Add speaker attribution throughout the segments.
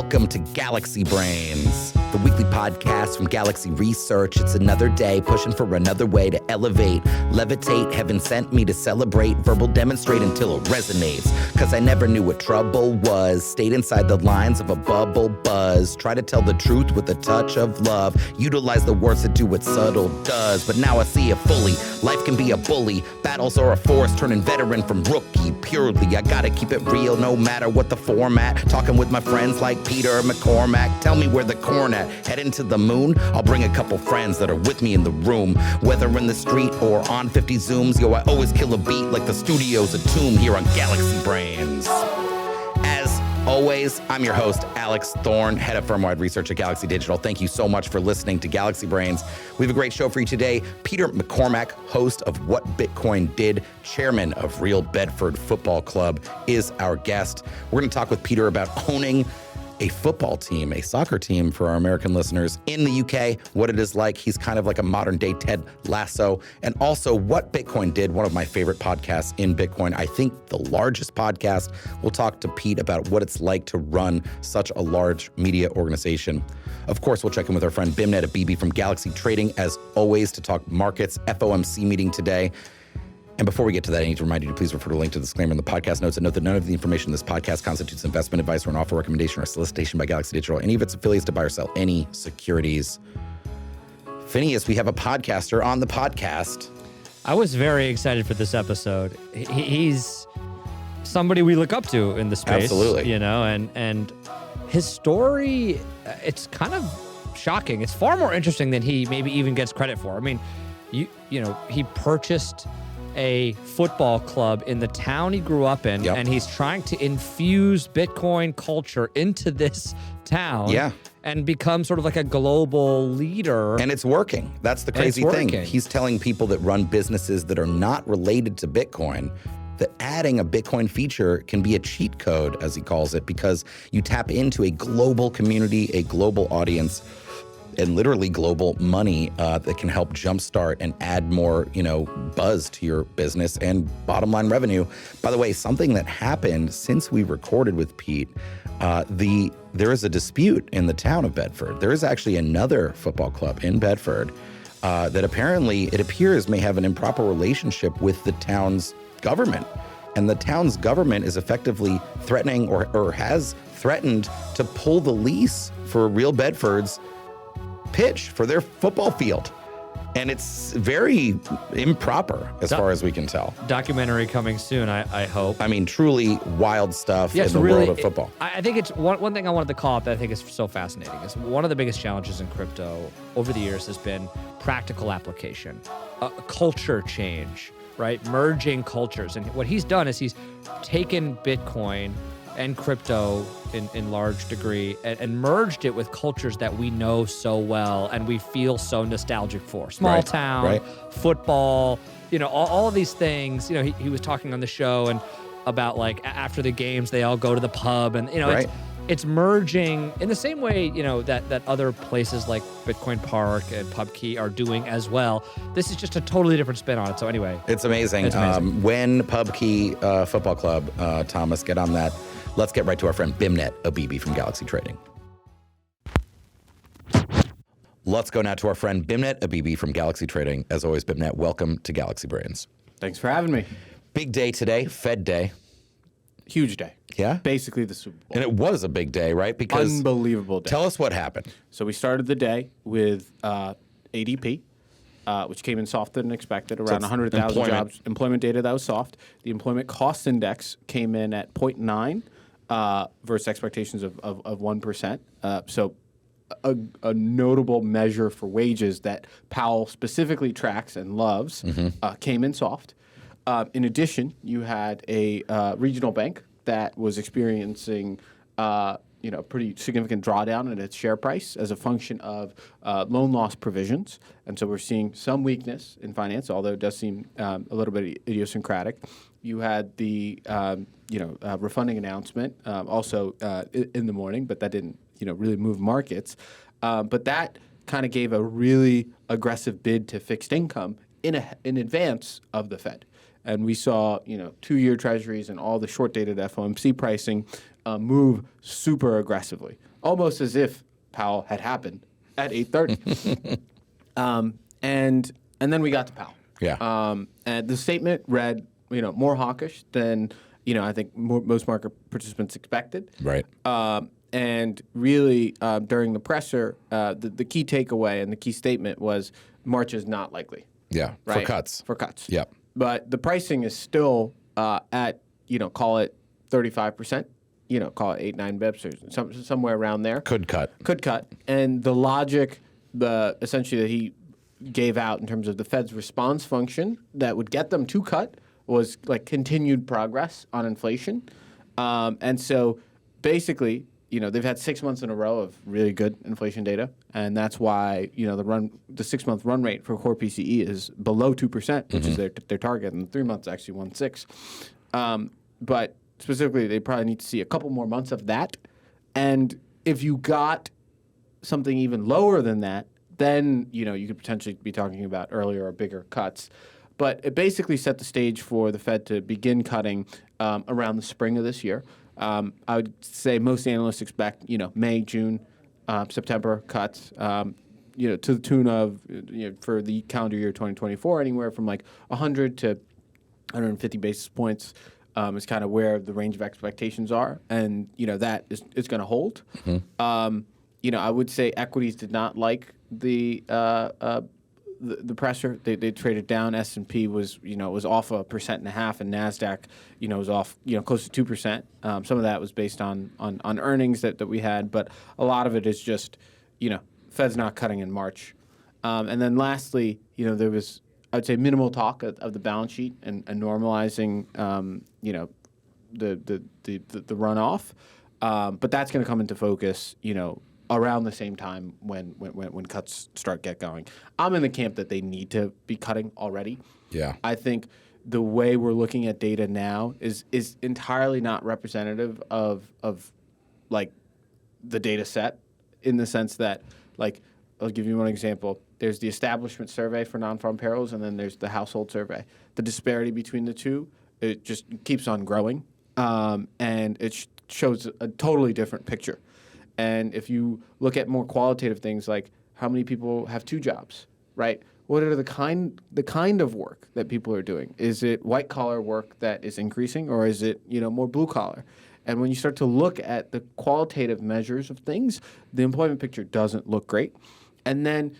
Speaker 1: Welcome to Galaxy Brains, the weekly podcast from Galaxy Research. It's another day pushing for another way to elevate, levitate. Heaven sent me to celebrate, verbal demonstrate until it resonates. Cause I never knew what trouble was. Stayed inside the lines of a bubble buzz. Try to tell the truth with a touch of love. Utilize the words to do what subtle does. But now I see it fully. Life can be a bully. Battles are a force, turning veteran from rookie purely. I gotta keep it real no matter what the format. Talking with my friends like Peter McCormack. Tell me where the corn at. Heading to the moon? I'll bring a couple friends that are with me in the room. Whether in the street or on 50 Zooms, yo, I always kill a beat like the studio's a tomb here on Galaxy Brains. As always, I'm your host, Alex Thorne, head of firm-wide research at Galaxy Digital. Thank you so much for listening to Galaxy Brains. We have a great show for you today. Peter McCormack, host of What Bitcoin Did, chairman of Real Bedford Football Club, is our guest. We're going to talk with Peter about owning a football team, a soccer team for our American listeners in the UK, what it is like. He's kind of like a modern day Ted Lasso, and also What Bitcoin Did, one of my favorite podcasts in Bitcoin. I think the largest podcast. We'll talk to Pete about what it's like to run such a large media organization. Of course, we'll check in with our friend Beimnet Abebe from Galaxy Trading, as always, to talk markets, FOMC meeting today. And before we get to that, I need to remind you to please refer to the link to the disclaimer in the podcast notes and note that none of the information in this podcast constitutes investment advice or an offer, recommendation, or solicitation by Galaxy Digital or any of its affiliates to buy or sell any securities. Phineas, we have a podcaster on the podcast.
Speaker 2: I was very excited for this episode. He's somebody we look up to in the space.
Speaker 1: Absolutely.
Speaker 2: You know, and his story, it's kind of shocking. It's far more interesting than he maybe even gets credit for. I mean, you know, he purchased a football club in the town he grew up in, and he's trying to infuse Bitcoin culture into this town and become sort of like a global leader.
Speaker 1: And it's working. That's the crazy thing. He's telling people that run businesses that are not related to Bitcoin that adding a Bitcoin feature can be a cheat code, as he calls it, because you tap into a global community, a global audience, and literally global money that can help jumpstart and add more, buzz to your business and bottom line revenue. By the way, something that happened since we recorded with Pete, there is a dispute in the town of Bedford. There is actually another football club in Bedford that apparently, it appears, may have an improper relationship with the town's government. And the town's government is effectively threatening or has threatened to pull the lease for Real Bedford's pitch for their football field. And it's very improper as far as we can tell.
Speaker 2: Documentary coming soon, I hope.
Speaker 1: I mean, truly wild stuff in the world of football.
Speaker 2: I think it's one thing I wanted to call up that I think is so fascinating is one of the biggest challenges in crypto over the years has been practical application, culture change, right? Merging cultures. And what he's done is he's taken Bitcoin and crypto in large degree and merged it with cultures that we know so well and we feel so nostalgic for. Small town, football, all of these things. He was talking on the show and about like after the games, they all go to the pub and, it's merging in the same way, that other places like Bitcoin Park and PubKey are doing as well. This is just a totally different spin on it. So anyway.
Speaker 1: It's amazing. When PubKey Football Club, Thomas, get on that. Let's get right to our friend Beimnet Abebe from Galaxy Trading. Let's go now to our friend Beimnet Abebe from Galaxy Trading. As always, Beimnet, welcome to Galaxy Brains.
Speaker 3: Thanks for having me.
Speaker 1: Big day today, Fed Day.
Speaker 3: Huge day.
Speaker 1: Yeah?
Speaker 3: Basically the Super Bowl.
Speaker 1: And it was a big day, right? Because
Speaker 3: unbelievable day.
Speaker 1: Tell us what happened.
Speaker 3: So we started the day with ADP, which came in softer than expected, around 100,000 jobs. Employment data that was soft. The employment cost index came in at 0.9 versus expectations of 1%. So a notable measure for wages that Powell specifically tracks and loves came in soft. In addition, you had a regional bank that was experiencing pretty significant drawdown in its share price as a function of loan loss provisions. And so we're seeing some weakness in finance, although it does seem a little bit idiosyncratic. You had the refunding announcement also in the morning, but that didn't really move markets. But that kind of gave a really aggressive bid to fixed income in advance of the Fed. And we saw, 2-year treasuries and all the short-dated FOMC pricing move super aggressively. almost as if Powell had happened at 8:30. And then we got to Powell.
Speaker 1: Yeah.
Speaker 3: And the statement read, more hawkish than, I think most market participants expected.
Speaker 1: Right.
Speaker 3: And really, during the presser, the key takeaway and the key statement was March is not likely.
Speaker 1: Yeah.
Speaker 3: Right?
Speaker 1: For cuts.
Speaker 3: For cuts.
Speaker 1: Yep.
Speaker 3: But the pricing is still at, call it 35%, call it 8-9 bips or somewhere around there.
Speaker 1: Could cut.
Speaker 3: And the logic, essentially that he gave out in terms of the Fed's response function that would get them to cut was like continued progress on inflation. And so basically, they've had 6 months in a row of really good inflation data, and that's why the 6-month run rate for core PCE is below 2%, which is their target, and the 3 months actually 1.6. But specifically, they probably need to see a couple more months of that, and if you got something even lower than that, then you could potentially be talking about earlier or bigger cuts. But it basically set the stage for the Fed to begin cutting around the spring of this year. I would say most analysts expect, May, June, September cuts, to the tune of, for the calendar year 2024, anywhere from like 100 to 150 basis points is kind of where the range of expectations are. And, that is going to hold. Mm-hmm. I would say equities did not like the pressure. They traded down. S&P was off 1.5%, and Nasdaq was off close to 2%. Some of that was based on earnings that we had, but a lot of it is just Fed's not cutting in March. And then lastly, there was, I would say, minimal talk of the balance sheet and normalizing the runoff, but that's going to come into focus around the same time when cuts get going. I'm in the camp that they need to be cutting already.
Speaker 1: Yeah.
Speaker 3: I think the way we're looking at data now is entirely not representative of like the data set, in the sense that, like, I'll give you one example. There's the establishment survey for non-farm payrolls, and then there's the household survey. The disparity between the two, it just keeps on growing, and it shows a totally different picture. And if you look at more qualitative things like how many people have 2 jobs, right? What are the kind of work that people are doing? Is it white collar work that is increasing, or is it more blue collar? And when you start to look at the qualitative measures of things, the employment picture doesn't look great. And then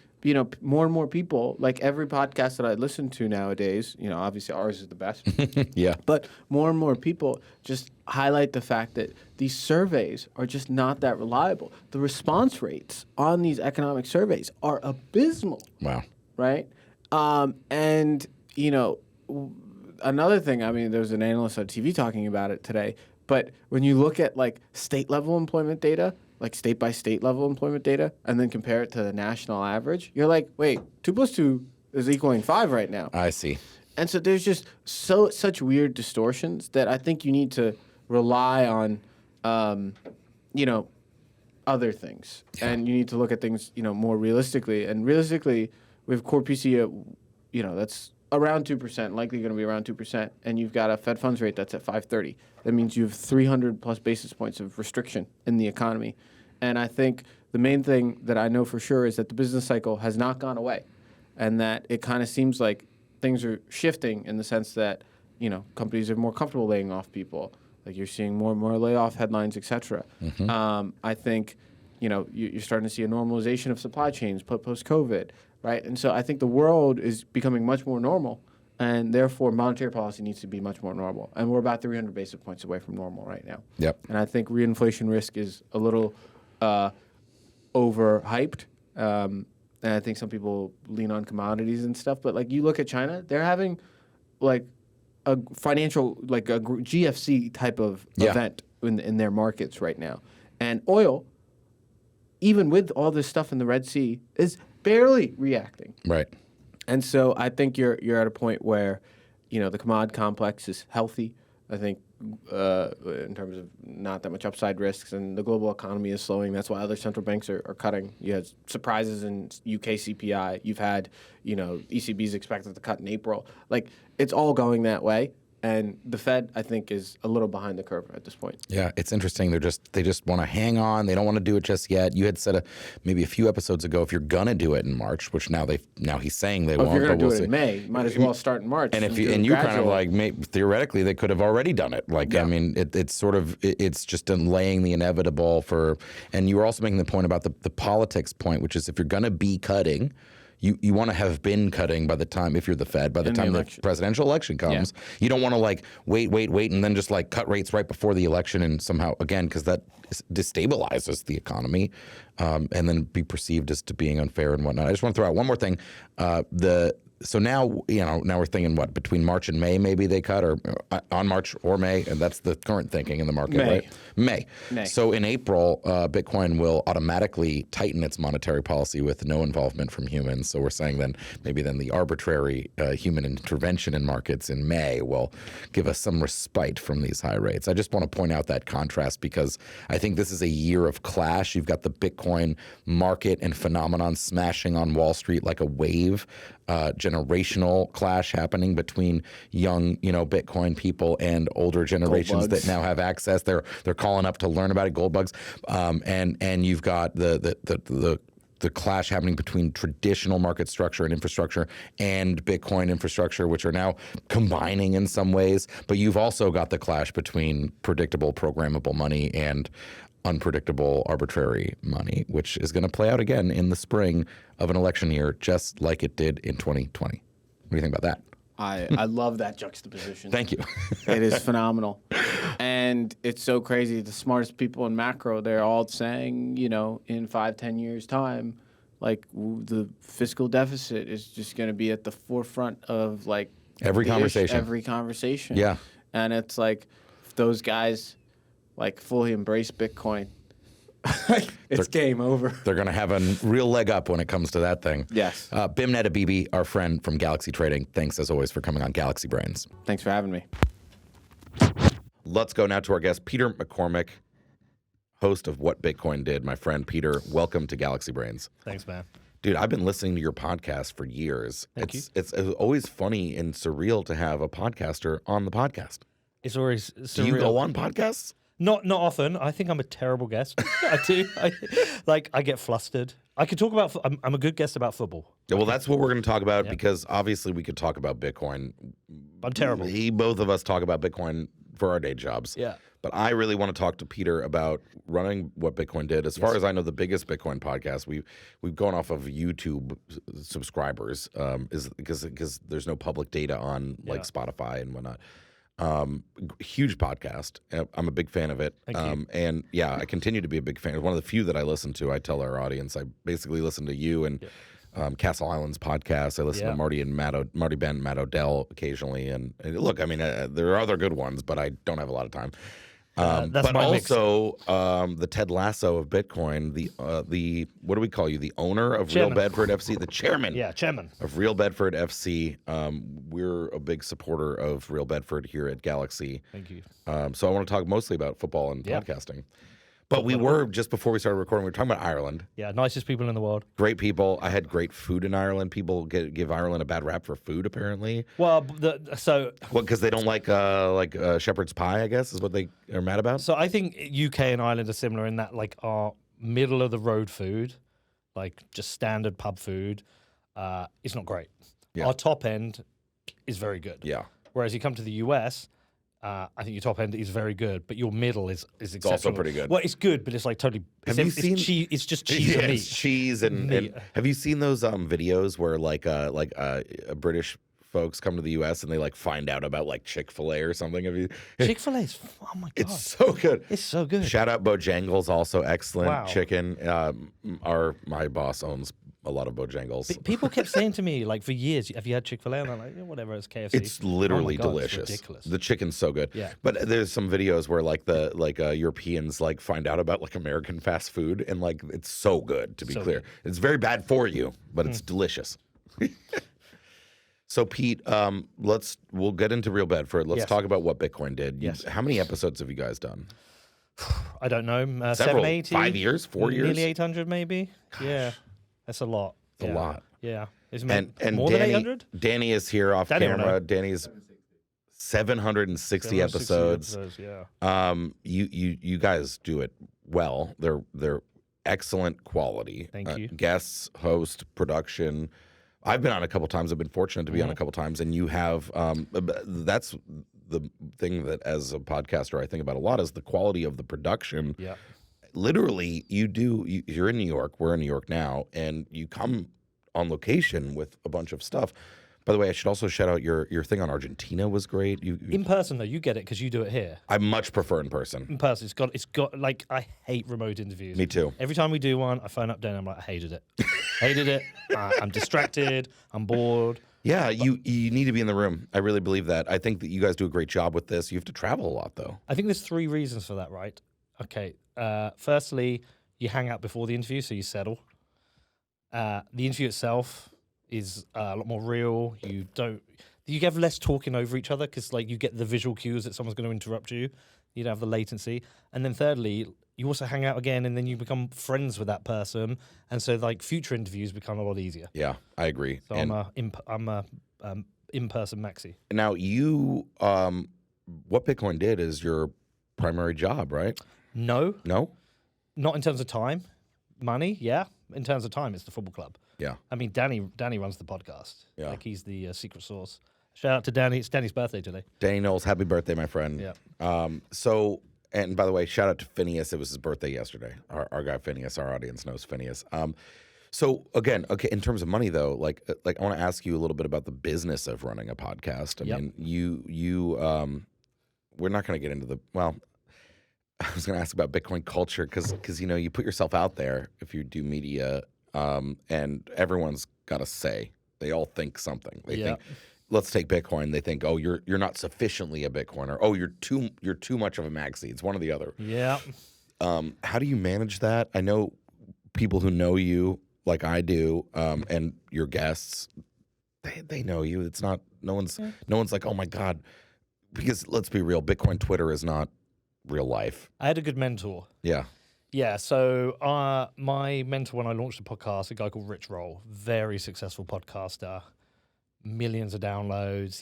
Speaker 3: more and more people, like every podcast that I listen to nowadays, obviously ours is the best.
Speaker 1: Yeah.
Speaker 3: But more and more people just highlight the fact that these surveys are just not that reliable. The response rates on these economic surveys are abysmal.
Speaker 1: Wow.
Speaker 3: Right? And, another thing, there was an analyst on TV talking about it today, but when you look at like state-level employment data, like state-by-state level employment data, and then compare it to the national average, you're like, wait, 2 + 2 is equaling 5 right now.
Speaker 1: I see.
Speaker 3: And so there's just such weird distortions that I think you need to rely on, other things. Yeah. And you need to look at things, more realistically. And realistically, with core PCE, that's around 2%, likely going to be around 2%, and you've got a Fed funds rate that's at 5.30. That means you have 300+ basis points of restriction in the economy. And I think the main thing that I know for sure is that the business cycle has not gone away, and that it kind of seems like things are shifting in the sense that, companies are more comfortable laying off people. Like you're seeing more and more layoff headlines, et cetera. Mm-hmm. I think, you're starting to see a normalization of supply chains post-COVID, right? And so I think the world is becoming much more normal, and therefore monetary policy needs to be much more normal. And we're about 300 basis points away from normal right now.
Speaker 1: Yep.
Speaker 3: And I think reinflation risk is a little overhyped. And I think some people lean on commodities and stuff. But like you look at China, they're having like a financial, like a GFC type of event in their markets right now. And oil, even with all this stuff in the Red Sea, is barely reacting.
Speaker 1: Right.
Speaker 3: And so I think you're at a point where, the commodity complex is healthy. I think in terms of not that much upside risks, and the global economy is slowing. That's why other central banks are cutting. You had surprises in UK CPI. You've had, ECB's expected to cut in April. Like, it's all going that way. And the Fed, I think, is a little behind the curve at this point.
Speaker 1: Yeah, it's interesting. They just want to hang on. They don't want to do it just yet. You had said maybe a few episodes ago, if you're gonna do it in March, which now he's saying they won't.
Speaker 3: If you're gonna
Speaker 1: but we'll
Speaker 3: do it
Speaker 1: see.
Speaker 3: in May, you might as well start in March.
Speaker 1: And you kind of like theoretically they could have already done it. Like
Speaker 3: Yeah.
Speaker 1: I mean, it's just delaying the inevitable for. And you were also making the point about the politics point, which is if you're gonna be cutting. You want to have been cutting by the time, if you're the Fed, by the time the presidential election comes. Yeah. You don't want to like wait, and then just like cut rates right before the election and somehow, again, because that destabilizes the economy and then be perceived as to being unfair and whatnot. I just want to throw out one more thing. So now we're thinking what, between March and May maybe they cut, or on March or May, and that's the current thinking in the market, right? May. So in April, Bitcoin will automatically tighten its monetary policy with no involvement from humans. So we're saying then the arbitrary human intervention in markets in May will give us some respite from these high rates. I just want to point out that contrast because I think this is a year of clash. You've got the Bitcoin market and phenomenon smashing on Wall Street like a wave. Generational clash happening between young, Bitcoin people and older generations that now have access. They're calling up to learn about it, gold bugs, and you've got the clash happening between traditional market structure and infrastructure and Bitcoin infrastructure, which are now combining in some ways. But you've also got the clash between predictable, programmable money and unpredictable, arbitrary money, which is going to play out again in the spring of an election year, just like it did in 2020. What do you think about that?
Speaker 3: I love that juxtaposition.
Speaker 1: Thank you.
Speaker 3: It is phenomenal. And it's so crazy. The smartest people in macro, they're all saying, in 5-10 years' time, like the fiscal deficit is just going to be at the forefront of like
Speaker 1: every conversation. Yeah.
Speaker 3: And it's like if those guys like fully embrace Bitcoin, it's game over.
Speaker 1: They're going to have a real leg up when it comes to that thing.
Speaker 3: Yes.
Speaker 1: Beimnet Abebe, our friend from Galaxy Trading, thanks as always for coming on Galaxy Brains.
Speaker 3: Thanks for having me.
Speaker 1: Let's go now to our guest, Peter McCormack, host of What Bitcoin Did. My friend Peter, welcome to Galaxy Brains.
Speaker 4: Thanks, man.
Speaker 1: Dude, I've been listening to your podcast for years.
Speaker 4: Thank you.
Speaker 1: It's always funny and surreal to have a podcaster on the podcast.
Speaker 4: It's always surreal.
Speaker 1: Do you go on podcasts?
Speaker 4: Not often. I think I'm a terrible guest. I do. I get flustered. I could talk about. I'm a good guest about football.
Speaker 1: Yeah, well, that's what we're going to talk about because obviously we could talk about Bitcoin.
Speaker 4: I'm terrible.
Speaker 1: Both of us talk about Bitcoin for our day jobs.
Speaker 4: Yeah.
Speaker 1: But I really want to talk to Peter about running What Bitcoin Did. As far as I know, the biggest Bitcoin podcast we've gone off of YouTube subscribers is because there's no public data on like Spotify and whatnot. Huge podcast. I'm a big fan of it.
Speaker 4: Thank you.
Speaker 1: And yeah, I continue to be a big fan. One of the few that I listen to. I tell our audience, I basically listen to you and Castle Island's podcast. I listen to Marty Ben, Matt Odell occasionally. And look, I mean, there are other good ones, but I don't have a lot of time. But also the Ted Lasso of Bitcoin, the what do we call you? The owner of Real Bedford FC, the chairman.
Speaker 4: Yeah, chairman
Speaker 1: of Real Bedford FC. We're a big supporter of Real Bedford here at Galaxy.
Speaker 4: Thank you.
Speaker 1: So I want to talk mostly about football and podcasting. But we were, just before we started recording, we were talking about Ireland.
Speaker 4: Yeah, nicest people in the world.
Speaker 1: Great people. I had great food in Ireland. People give Ireland a bad rap for food, apparently.
Speaker 4: Well,
Speaker 1: because they don't like shepherd's pie, I guess, is what they are mad about?
Speaker 4: So I think UK and Ireland are similar in that, like, our middle-of-the-road food, like just standard pub food, is not great. Yeah. Our top end is very good.
Speaker 1: Yeah.
Speaker 4: Whereas you come to the US... I think your top end is very good, but your middle is exceptional.
Speaker 1: It's also pretty good.
Speaker 4: Well, it's good, but it's like totally. It's just cheese and meat.
Speaker 1: It's cheese and have you seen those videos where like British folks come to the U.S. and they like find out about like Chick-fil-A or something? Have you?
Speaker 4: Chick-fil-A is oh my god,
Speaker 1: it's so good.
Speaker 4: It's so good.
Speaker 1: Shout out Bojangles, also excellent chicken. My boss owns a lot of Bojangles.
Speaker 4: People kept saying to me, like, for years, have you had Chick-fil-A? And I'm like, whatever, it's KFC.
Speaker 1: It's literally delicious.
Speaker 4: It's ridiculous.
Speaker 1: The chicken's so good.
Speaker 4: Yeah.
Speaker 1: But there's some videos where like Europeans like find out about like American fast food and like it's so good, to be clear. Good. It's very bad for you, but it's delicious. So Pete, we'll get into Real Bedford. Let's talk about What Bitcoin Did.
Speaker 4: Yes.
Speaker 1: How many episodes have you guys done?
Speaker 4: I don't know.
Speaker 1: Several.
Speaker 4: 780?
Speaker 1: 5 years? 4 years?
Speaker 4: Nearly 800 maybe. Gosh. Yeah. That's a lot.
Speaker 1: It's a lot.
Speaker 4: Yeah.
Speaker 1: And
Speaker 4: more
Speaker 1: Danny,
Speaker 4: than 800?
Speaker 1: Danny is here off camera. Danny's
Speaker 4: 760
Speaker 1: episodes.
Speaker 4: Yeah.
Speaker 1: You guys do it well. They're excellent quality.
Speaker 4: Thank you.
Speaker 1: Guests, host, production. I've been on a couple times. I've been fortunate to be on a couple times, and you have. That's the thing that, as a podcaster, I think about a lot is the quality of the production.
Speaker 4: Yeah.
Speaker 1: Literally, you're in New York. We're in New York now, and you come on location with a bunch of stuff. By the way, I should also shout out your thing on Argentina was great.
Speaker 4: In person though, you get it because you do it here.
Speaker 1: I much prefer in person.
Speaker 4: In person, it's got like I hate remote interviews.
Speaker 1: Me too.
Speaker 4: Every time we do one, I phone up Dan. I'm like, I hated it. Hated it. I'm distracted. I'm bored.
Speaker 1: Yeah, you need to be in the room. I really believe that. I think that you guys do a great job with this. You have to travel a lot though.
Speaker 4: I think there's 3 reasons for that, right? Okay. Firstly, you hang out before the interview, so you settle. The interview itself is a lot more real. You have less talking over each other because like you get the visual cues that someone's going to interrupt you. You don't have the latency. And then thirdly, you also hang out again and then you become friends with that person. And so like future interviews become a lot easier.
Speaker 1: Yeah, I agree.
Speaker 4: So I'm a in-person maxi.
Speaker 1: Now you, what Bitcoin did is your primary job, right?
Speaker 4: No,
Speaker 1: No?
Speaker 4: not in terms of time. Money, yeah. In terms of time, it's the football club.
Speaker 1: Yeah.
Speaker 4: I mean, Danny runs the podcast.
Speaker 1: Yeah.
Speaker 4: Like he's the secret sauce. Shout out to Danny. It's Danny's birthday today.
Speaker 1: Danny Knowles, happy birthday, my friend.
Speaker 4: Yeah.
Speaker 1: So, and by the way, shout out to Phineas. It was his birthday yesterday. Our guy Phineas, our audience knows Phineas. So again, okay, in terms of money though, like I want to ask you a little bit about the business of running a podcast. I mean, you we're not going to get into I was going to ask about Bitcoin culture because you put yourself out there if you do media, and everyone's got a say. They all think something. They think, let's take Bitcoin. They think, oh, you're not sufficiently a Bitcoiner. Oh, you're too much of a maxi. It's one or the other.
Speaker 4: Yeah.
Speaker 1: How do you manage that? I know people who know you like I do, and your guests, they know you. It's not no one's like, oh my God, because let's be real, Bitcoin Twitter is not real life.
Speaker 4: I had a good mentor.
Speaker 1: Yeah.
Speaker 4: Yeah, so my mentor when I launched the podcast, a guy called Rich Roll, very successful podcaster, millions of downloads.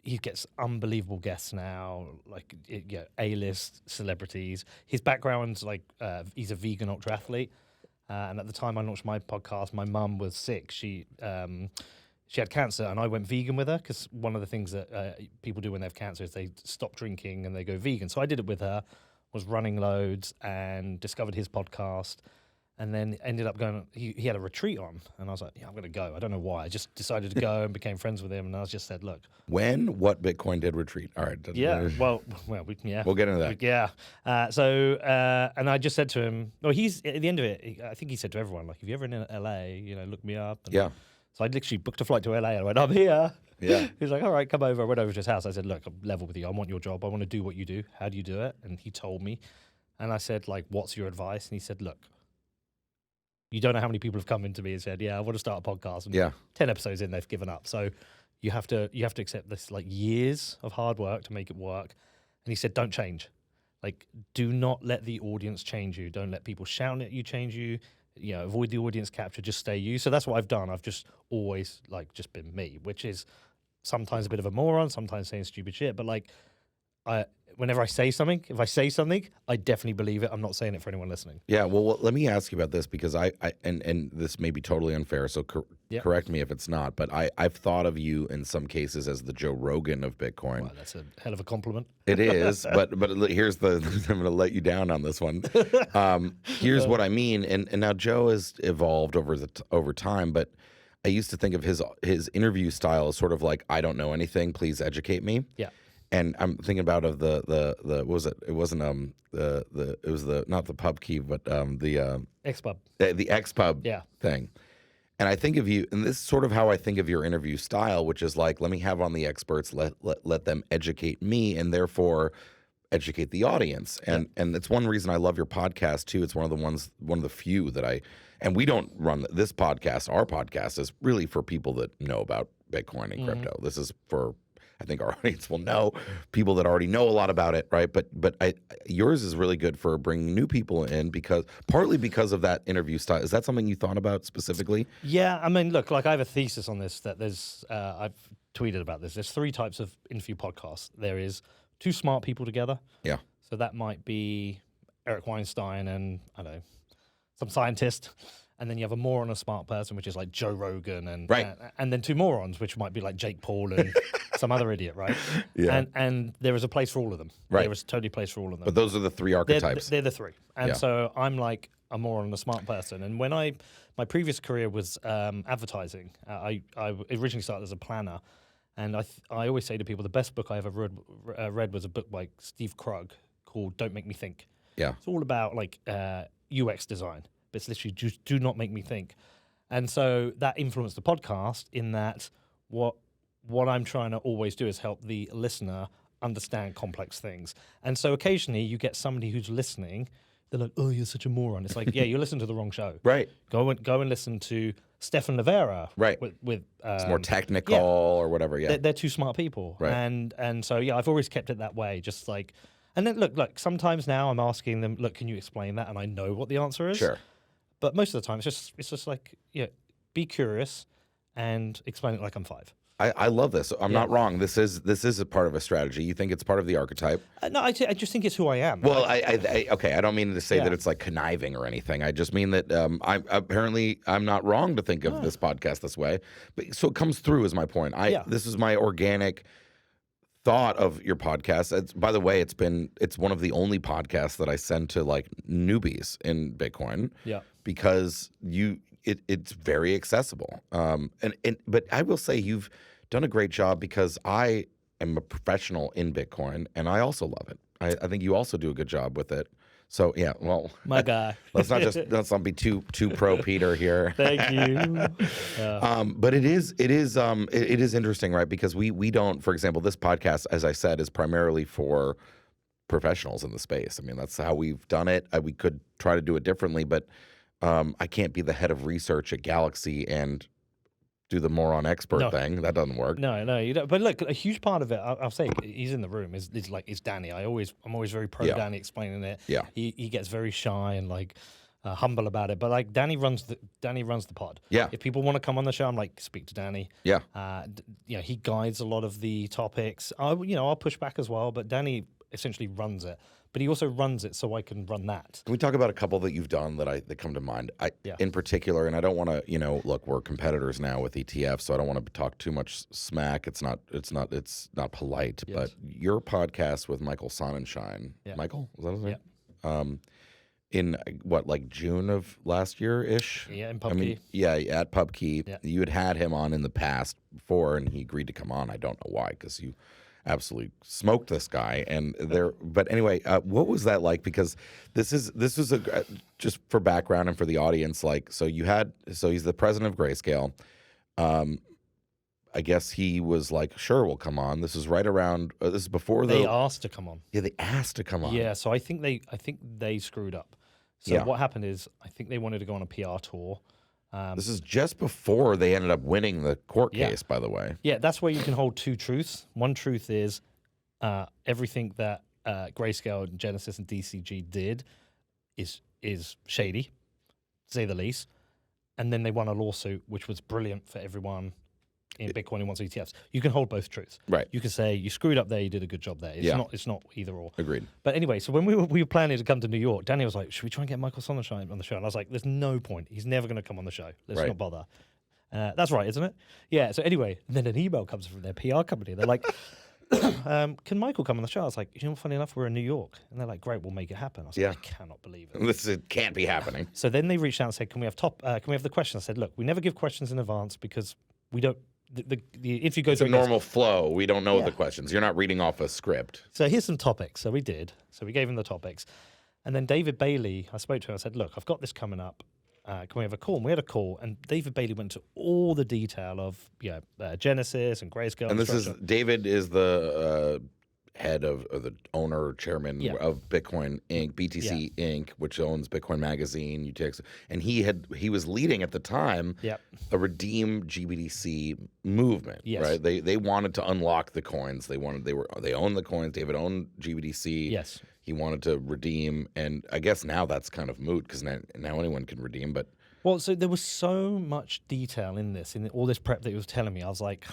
Speaker 4: He gets unbelievable guests now, like A-list celebrities. His background's like he's a vegan ultra athlete, and at the time I launched my podcast, my mum was sick. She had cancer, and I went vegan with her because one of the things that people do when they have cancer is they stop drinking and they go vegan. So I did it with her. Was running loads and discovered his podcast, and then ended up going. He had a retreat on, and I was like, "Yeah, I'm going to go." I don't know why. I just decided to go and became friends with him, and I just said, "Look."
Speaker 1: What Bitcoin did retreat? All right.
Speaker 4: Yeah. Well,
Speaker 1: we'll get into that.
Speaker 4: Yeah. And I just said to him, well, he's at the end of it. I think he said to everyone, like, if you're ever in LA, look me up. And
Speaker 1: yeah.
Speaker 4: So I literally booked a flight to LA and I went, I'm here.
Speaker 1: Yeah.
Speaker 4: He was like, all right, come over. I went over to his house. I said, look, I'm level with you. I want your job. I want to do what you do. How do you do it? And he told me. And I said, like, what's your advice? And he said, look, you don't know how many people have come into me and said, yeah, I want to start a podcast. And 10 episodes in, they've given up. So you have to accept this, like, years of hard work to make it work. And he said, don't change. Like, do not let the audience change you. Don't let people shout at you change you. Avoid the audience capture, just stay you. So that's what I've done. I've just always, like, just been me, which is sometimes a bit of a moron, sometimes saying stupid shit. But, like, whenever I say something, if I say something, I definitely believe it. I'm not saying it for anyone listening.
Speaker 1: Yeah, well, let me ask you about this because and this may be totally unfair, so correct me if it's not, but I've thought of you in some cases as the Joe Rogan of Bitcoin.
Speaker 4: Well, that's a hell of a compliment.
Speaker 1: It is, but here's I'm going to let you down on this one. Here's what I mean, and now Joe has evolved over time, but I used to think of his interview style as sort of like, I don't know anything, please educate me.
Speaker 4: Yeah.
Speaker 1: And I'm thinking about the what was it? It wasn't it was not the pub key, but the
Speaker 4: X-Pub.
Speaker 1: The X-Pub thing. And I think of you, and this is sort of how I think of your interview style, which is like, let me have on the experts, let them educate me, and therefore educate the audience. And it's one reason I love your podcast too. It's one of the few that and we don't run this podcast. Our podcast is really for people that know about Bitcoin and crypto. This is for, I think our audience will know people that already know a lot about it, right? But yours is really good for bringing new people in partly because of that interview style. Is that something you thought about specifically?
Speaker 4: Yeah, I mean, look, like I have a thesis on this that there's I've tweeted about this. There's 3 types of interview podcasts. There is 2 smart people together.
Speaker 1: Yeah.
Speaker 4: So that might be Eric Weinstein and, I don't know, some scientist. And then you have a moron, a smart person, which is like Joe Rogan. And then 2 morons, which might be like Jake Paul and some other idiot, right?
Speaker 1: Yeah.
Speaker 4: And there is a place for all of them.
Speaker 1: Right.
Speaker 4: There is totally a place for all of them.
Speaker 1: But those are the 3 archetypes.
Speaker 4: They're the 3. And so I'm like a moron, a smart person. And when my previous career was advertising, I originally started as a planner. And I always say to people, the best book I ever read was a book by Steve Krug called Don't Make Me Think.
Speaker 1: Yeah.
Speaker 4: It's all about like UX design. But it's literally just do not make me think. And so that influenced the podcast in that what I'm trying to always do is help the listener understand complex things. And so occasionally you get somebody who's listening, they're like, oh, you're such a moron. It's like, yeah, you listen to the wrong show.
Speaker 1: Right.
Speaker 4: Go and listen to Stefan Livera.
Speaker 1: Right.
Speaker 4: With
Speaker 1: it's more technical or whatever, yeah.
Speaker 4: They're 2 smart people.
Speaker 1: Right.
Speaker 4: And so, yeah, I've always kept it that way, just like, and then look, sometimes now I'm asking them, look, can you explain that? And I know what the answer is.
Speaker 1: Sure.
Speaker 4: But most of the time, it's just like, yeah, be curious and explain it like I'm 5.
Speaker 1: I love this. I'm not wrong. This is a part of a strategy. You think it's part of the archetype?
Speaker 4: No, I just think it's who I am.
Speaker 1: Well, okay. I don't mean to say that it's like conniving or anything. I just mean that I'm not wrong to think of this podcast this way. But so it comes through is my point. This is my organic thought of your podcast. By the way, it's one of the only podcasts that I send to like newbies in Bitcoin.
Speaker 4: Yeah.
Speaker 1: Because it's very accessible. But I will say you've done a great job because I am a professional in Bitcoin and I also love it. I think you also do a good job with it. So yeah, well,
Speaker 4: my guy.
Speaker 1: let's not be too pro Peter here.
Speaker 4: Thank you.
Speaker 1: But it is interesting, right? Because we don't, for example, this podcast, as I said, is primarily for professionals in the space. I mean, that's how we've done it. We could try to do it differently, but I can't be the head of research at Galaxy and do the moron expert thing. That doesn't work.
Speaker 4: No, you don't. But look, a huge part of it, I'll say, he's in the room. Is Danny. I'm always very pro Danny explaining it.
Speaker 1: Yeah.
Speaker 4: He gets very shy and like humble about it. But like Danny runs the pod.
Speaker 1: Yeah.
Speaker 4: If people want to come on the show, I'm like, speak to Danny.
Speaker 1: Yeah.
Speaker 4: He guides a lot of the topics. I'll push back as well, but Danny essentially runs it. But he also runs it so I can run that.
Speaker 1: Can we talk about a couple that you've done that come to mind? In particular, and I don't want to, look, we're competitors now with ETF, so I don't want to talk too much smack. It's not polite.
Speaker 4: Yes.
Speaker 1: But your podcast with Michael Sonnenschein, Michael, is that his name?
Speaker 4: Yeah.
Speaker 1: In what, like June of last year ish?
Speaker 4: Yeah, in PubKey.
Speaker 1: At PubKey.
Speaker 4: Yeah.
Speaker 1: You had him on in the past before, and he agreed to come on. I don't know why, because you absolutely smoked this guy. But anyway, what was that like? Because this is just for background and for the audience. Like, so he's the president of Grayscale. I guess he was like, sure, we'll come on. This is right around. This is before
Speaker 4: they asked to come on.
Speaker 1: Yeah, they asked to come on.
Speaker 4: Yeah, so I think they screwed up. So what happened is I think they wanted to go on a PR tour.
Speaker 1: This is just before they ended up winning the court case, by the way.
Speaker 4: Yeah, that's where you can hold 2 truths. One truth is everything that Grayscale, and Genesis, and DCG did is shady, to say the least. And then they won a lawsuit, which was brilliant for everyone in Bitcoin who wants ETFs. You can hold both truths.
Speaker 1: Right.
Speaker 4: You can say you screwed up there, you did a good job there. It's not either or.
Speaker 1: Agreed.
Speaker 4: But anyway, so when we were planning to come to New York, Danny was like, should we try and get Michael Sonnenschein on the show? And I was like, there's no point. He's never going to come on the show. Let's not bother. That's right, isn't it? Yeah. So anyway, then an email comes from their PR company. They're like, can Michael come on the show? I was like, funny enough, we're in New York. And they're like, great, we'll make it happen. I was like, I cannot believe it.
Speaker 1: This can't be happening.
Speaker 4: So then they reached out and said, can we have the questions? I said, look, we never give questions in advance because we don't. If you go through
Speaker 1: a normal flow, we don't know the questions. You're not reading off a script.
Speaker 4: So here's some topics. So we did. So we gave him the topics. And then David Bailey, I spoke to him. I said, look, I've got this coming up. Can we have a call? And we had a call. And David Bailey went to all the detail of Genesis and Grayscale.
Speaker 1: And David is the head of or the owner or chairman of Bitcoin Inc., BTC Inc., which owns Bitcoin Magazine, UTX, and he was leading at the time a redeem GBTC movement.
Speaker 4: Yes.
Speaker 1: Right? They wanted to unlock the coins. They owned the coins. David owned GBTC.
Speaker 4: Yes.
Speaker 1: He wanted to redeem, and I guess now that's kind of moot because now anyone can redeem. But
Speaker 4: well, so there was so much detail in all this prep that he was telling me. I was like,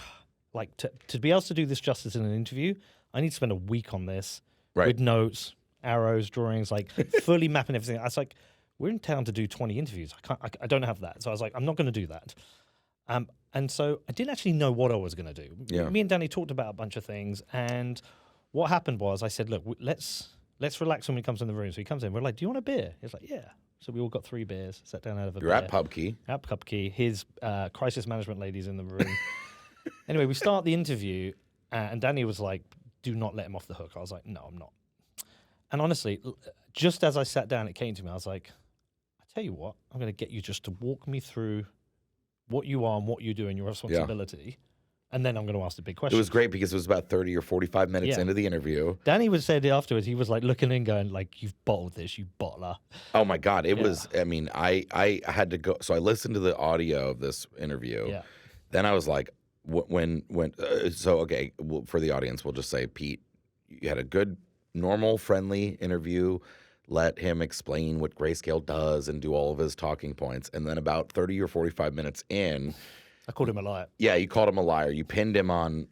Speaker 4: like to be able to do this justice in an interview, I need to spend a week on this
Speaker 1: Right.
Speaker 4: with notes, arrows, drawings, like fully mapping everything. I was like, we're in town to do 20 interviews. I don't have that. So I was like, I'm not going to do that. And so I didn't actually know what I was going to do.
Speaker 1: Yeah.
Speaker 4: Me and Danny talked about a bunch of things, and what happened was I said, look, let's relax when he comes in the room. So he comes in. We're like, do you want a beer? He's like, yeah. So we all got 3 beers, sat down out of a beer.
Speaker 1: You're at PubKey.
Speaker 4: At PubKey. His crisis management lady's in the room. Anyway, we start the interview, and Danny was like, do not let him off the hook. I was like, no, I'm not. And honestly, just as I sat down, it came to me. I was like, I tell you what, I'm going to get you just to walk me through what you are and what you do and your responsibility. And then I'm going to ask the big question.
Speaker 1: It was great because it was about 30 or 45 minutes into the interview.
Speaker 4: Danny was said afterwards, he was like looking in going like, you've bottled this, you bottler.
Speaker 1: Oh my God. It was, I mean, I had to go. So I listened to the audio of this interview.
Speaker 4: Yeah.
Speaker 1: Then I was like, okay, well, for the audience, we'll just say, Pete, you had a good, normal, friendly interview. Let him explain what Grayscale does and do all of his talking points. And then about 30 or 45 minutes in,
Speaker 4: I called him a liar.
Speaker 1: yeah, you called him a liar. You pinned him on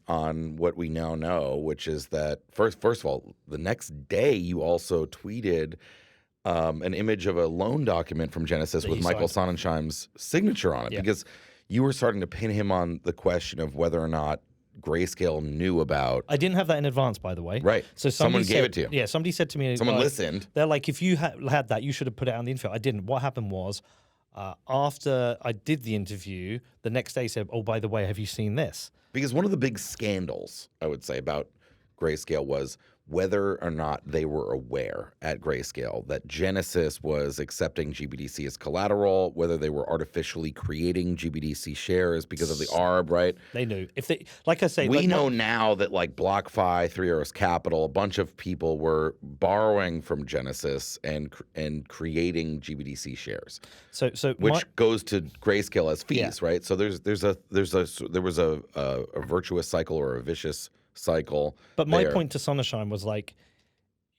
Speaker 1: what we now know, which is that first of all, the next day you also tweeted an image of a loan document from Genesis with Michael Sonnensheim's signature on it, because you were starting to pin him on the question of whether or not Grayscale knew about.
Speaker 4: I didn't have that in advance, by the way.
Speaker 1: Right.
Speaker 4: So
Speaker 1: someone gave it to you.
Speaker 4: Yeah, somebody said to me.
Speaker 1: Someone listened.
Speaker 4: They're like, if you had that, you should have put it on the info. I didn't. What happened was, after I did the interview, the next day said, oh, by the way, have you seen this?
Speaker 1: Because one of the big scandals, I would say, about Grayscale was whether or not they were aware at Grayscale that Genesis was accepting GBDC as collateral, whether they were artificially creating GBDC shares because of the ARB, right?
Speaker 4: They knew. If they, like I say,
Speaker 1: we know now that like BlockFi, Three Arrows Capital, a bunch of people were borrowing from Genesis and creating GBDC shares.
Speaker 4: So
Speaker 1: which goes to Grayscale as fees, right? So there was a virtuous cycle or a vicious cycle.
Speaker 4: But my point to Sonnenschein was like,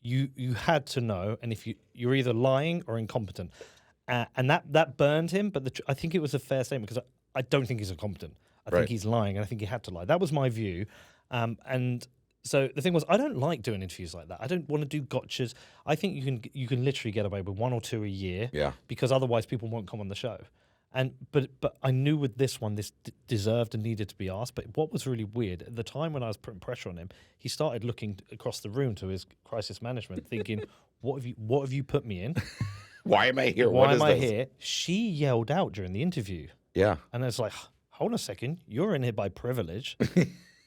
Speaker 4: you had to know, and if you're either lying or incompetent, and that burned him. But I think it was a fair statement because I don't think he's incompetent. I think he's lying, and I think he had to lie. That was my view. And so the thing was, I don't like doing interviews like that. I don't want to do gotchas. I think you can literally get away with 1 or 2 a year, because otherwise people won't come on the show. But I knew with this one, this deserved and needed to be asked. But what was really weird, at the time when I was putting pressure on him, he started looking across the room to his crisis management, thinking, what have you put me in?
Speaker 1: Why am I here?
Speaker 4: Why am I here? She yelled out during the interview.
Speaker 1: Yeah.
Speaker 4: And it's like, hold on a second, you're in here by privilege.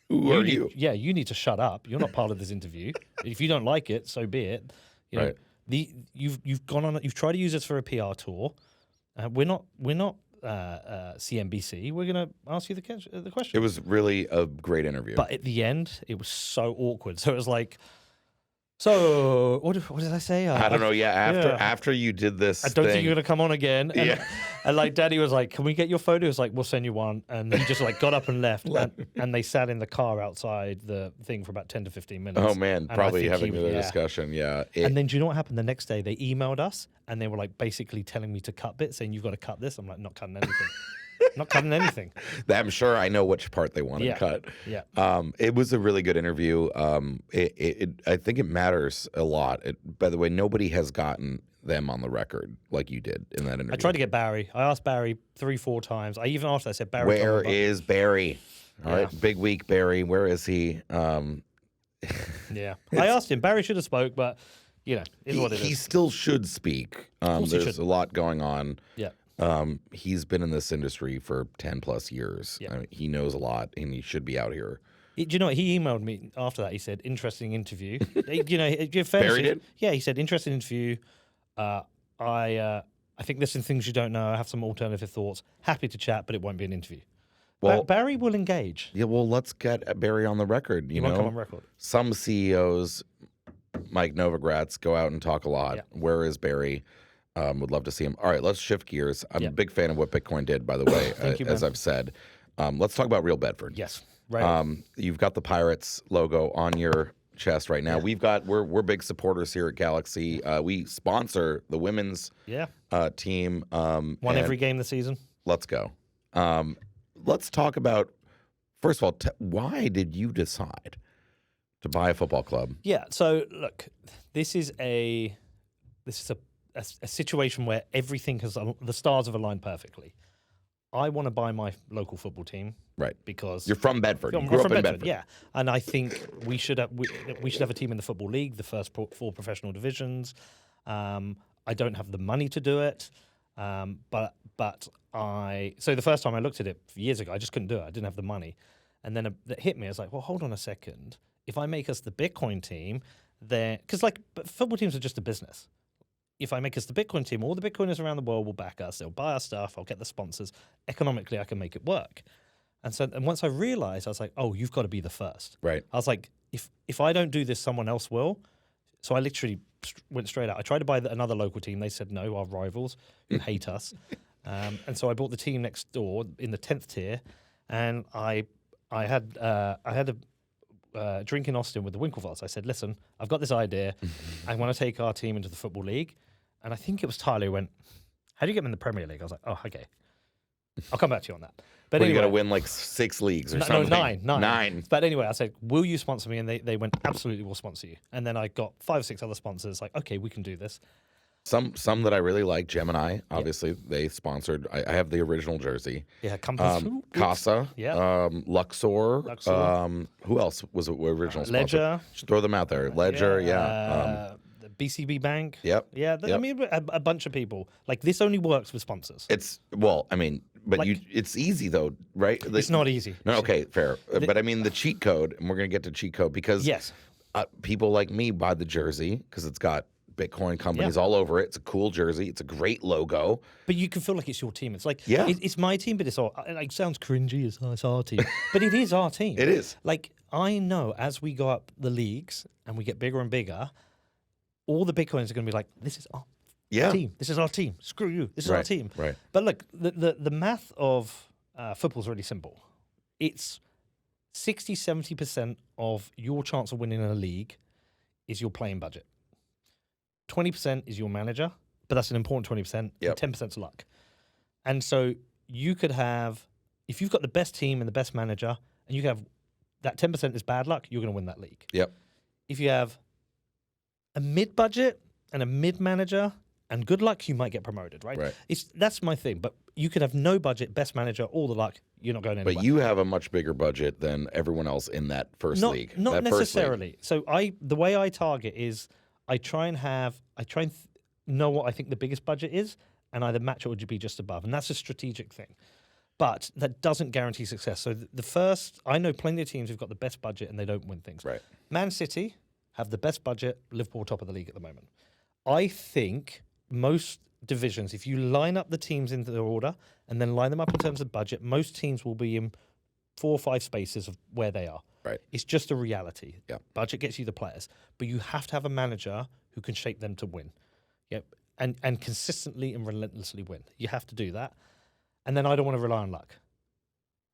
Speaker 1: Who are you?
Speaker 4: Yeah, you need to shut up. You're not part of this interview. If you don't like it, so be it. You know, you've gone on. You've tried to use this for a PR tour. We're not CNBC. We're going to ask you the question.
Speaker 1: It was really a great interview.
Speaker 4: But at the end, it was so awkward. So it was like, so what did I say?
Speaker 1: I don't know. Yeah, after you did this,
Speaker 4: I don't think you're going to come on again. And,
Speaker 1: Yeah.
Speaker 4: and like Daddy was like, can we get your photo? It was like, we'll send you one. And he just like got up and left. and they sat in the car outside the thing for about 10 to 15 minutes.
Speaker 1: Oh man,
Speaker 4: And I
Speaker 1: probably
Speaker 4: think
Speaker 1: having a discussion. Yeah.
Speaker 4: And then do you know what happened the next day? They emailed us and they were like basically telling me to cut bits, saying you've got to cut this. I'm like, not cutting anything. Not cutting anything.
Speaker 1: I'm sure I know which part they want to cut.
Speaker 4: Yeah.
Speaker 1: It was a really good interview. I think it matters a lot. By the way, nobody has gotten them on the record like you did in that interview.
Speaker 4: I tried to get Barry. I asked Barry 3-4 times. I even asked. I said, Barry.
Speaker 1: Where is Barry? All right, big week, Barry. Where is he?
Speaker 4: Yeah. I asked him. Barry should have spoke, but you know, is what it is.
Speaker 1: He still should speak. There's a lot going on.
Speaker 4: Yeah.
Speaker 1: He's been in this industry for 10 plus years.
Speaker 4: Yeah.
Speaker 1: I mean, he knows a lot, and he should be out here.
Speaker 4: Do you know what? He emailed me after that. He said, interesting interview. You know,
Speaker 1: Barry did?
Speaker 4: Yeah, he said, interesting interview. I think there's some things you don't know. I have some alternative thoughts. Happy to chat, but it won't be an interview. Well, Barry will engage.
Speaker 1: Yeah, well, let's get Barry on the record. You know,
Speaker 4: won't come on record.
Speaker 1: Some CEOs, Mike Novogratz, go out and talk a lot.
Speaker 4: Yeah.
Speaker 1: Where is Barry? Would love to see him. All right, let's shift gears. I'm a big fan of what Bitcoin did, by the way,
Speaker 4: Thank you,
Speaker 1: as
Speaker 4: man.
Speaker 1: I've said. Let's talk about Real Bedford.
Speaker 4: Yes. Right.
Speaker 1: You've got the Pirates logo on your chest right now. We're big supporters here at Galaxy. We sponsor the women's team.
Speaker 4: Won every game this season.
Speaker 1: Let's go. Let's talk about First of all, why did you decide to buy a football club?
Speaker 4: Yeah. So look, this is a situation where everything the stars have aligned perfectly. I want to buy my local football team,
Speaker 1: Right?
Speaker 4: because
Speaker 1: You're from Bedford. You
Speaker 4: I'm
Speaker 1: grew up
Speaker 4: from
Speaker 1: in Bedford.
Speaker 4: yeah. And I think we should have a team in the football league, the first 4 professional divisions. I don't have the money to do it, but so the first time I looked at it years ago, I just couldn't do it. I didn't have the money, and then it hit me. I was like, well, hold on a second. If I make us the Bitcoin team, because football teams are just a business. If I make us the Bitcoin team, all the Bitcoiners around the world will back us. They'll buy our stuff. I'll get the sponsors. Economically, I can make it work. And once I realized, I was like, oh, you've got to be the first.
Speaker 1: Right.
Speaker 4: I was like, if I don't do this, someone else will. So I literally went straight out. I tried to buy another local team. They said no, our rivals who hate us. And so I bought the team next door in the 10th tier, and I had a drink in Austin with the Winklevoss. I said, listen, I've got this idea. I want to take our team into the Football League. And I think it was Tyler who went, how do you get them in the Premier League? I was like, oh, okay. I'll come back to you on that. But
Speaker 1: Well,
Speaker 4: anyway,
Speaker 1: you got to win like 6 leagues or
Speaker 4: no,
Speaker 1: something.
Speaker 4: nine. But anyway, I said, will you sponsor me? And they went, absolutely, we'll sponsor you. And then I got 5 or 6 other sponsors. Like, okay, we can do this.
Speaker 1: Some that I really like, Gemini, obviously, they sponsored. I have the original jersey.
Speaker 4: Yeah, Compass.
Speaker 1: Casa,
Speaker 4: Yeah.
Speaker 1: Luxor. Who else was the original sponsor?
Speaker 4: Ledger.
Speaker 1: Just throw them out there. Ledger, yeah.
Speaker 4: The BCB Bank.
Speaker 1: Yep.
Speaker 4: Yeah, I mean, a bunch of people. Like, this only works with sponsors.
Speaker 1: It's it's easy though, right?
Speaker 4: It's not easy.
Speaker 1: No, okay, fair. But I mean the cheat code, and we're gonna get to cheat code because
Speaker 4: yes,
Speaker 1: people like me buy the jersey because it's got Bitcoin companies all over it. It's a cool jersey. It's a great logo.
Speaker 4: But you can feel like it's your team. It's like, it's my team, but it sounds cringy. It's our team, but it is our team.
Speaker 1: It is.
Speaker 4: Like, I know as we go up the leagues and we get bigger and bigger, all the Bitcoins are going to be like, this is our team. This is our team. Screw you. This is our team.
Speaker 1: Right.
Speaker 4: But look, the math of football is really simple. It's 60-70% of your chance of winning a league is your playing budget. 20% is your manager, but that's an important 20%.
Speaker 1: Yep.
Speaker 4: 10% is luck. And so you could have, if you've got the best team and the best manager, and you can have that 10% is bad luck, you're going to win that league.
Speaker 1: Yep.
Speaker 4: If you have a mid-budget and a mid-manager and good luck, you might get promoted, right? That's my thing. But you could have no budget, best manager, all the luck, you're not going anywhere.
Speaker 1: But you have a much bigger budget than everyone else in that first league.
Speaker 4: Not necessarily. So the way I target is I try and know what I think the biggest budget is, and either match it or be just above. And that's a strategic thing. But that doesn't guarantee success. So I know plenty of teams who've got the best budget and they don't win things.
Speaker 1: Right.
Speaker 4: Man City have the best budget, Liverpool top of the league at the moment. I think most divisions, if you line up the teams into the order and then line them up in terms of budget, most teams will be in 4 or 5 spaces of where they are.
Speaker 1: Right.
Speaker 4: It's just a reality.
Speaker 1: Yeah.
Speaker 4: Budget gets you the players, but you have to have a manager who can shape them to win. Yep. And consistently and relentlessly win. You have to do that. And then I don't want to rely on luck.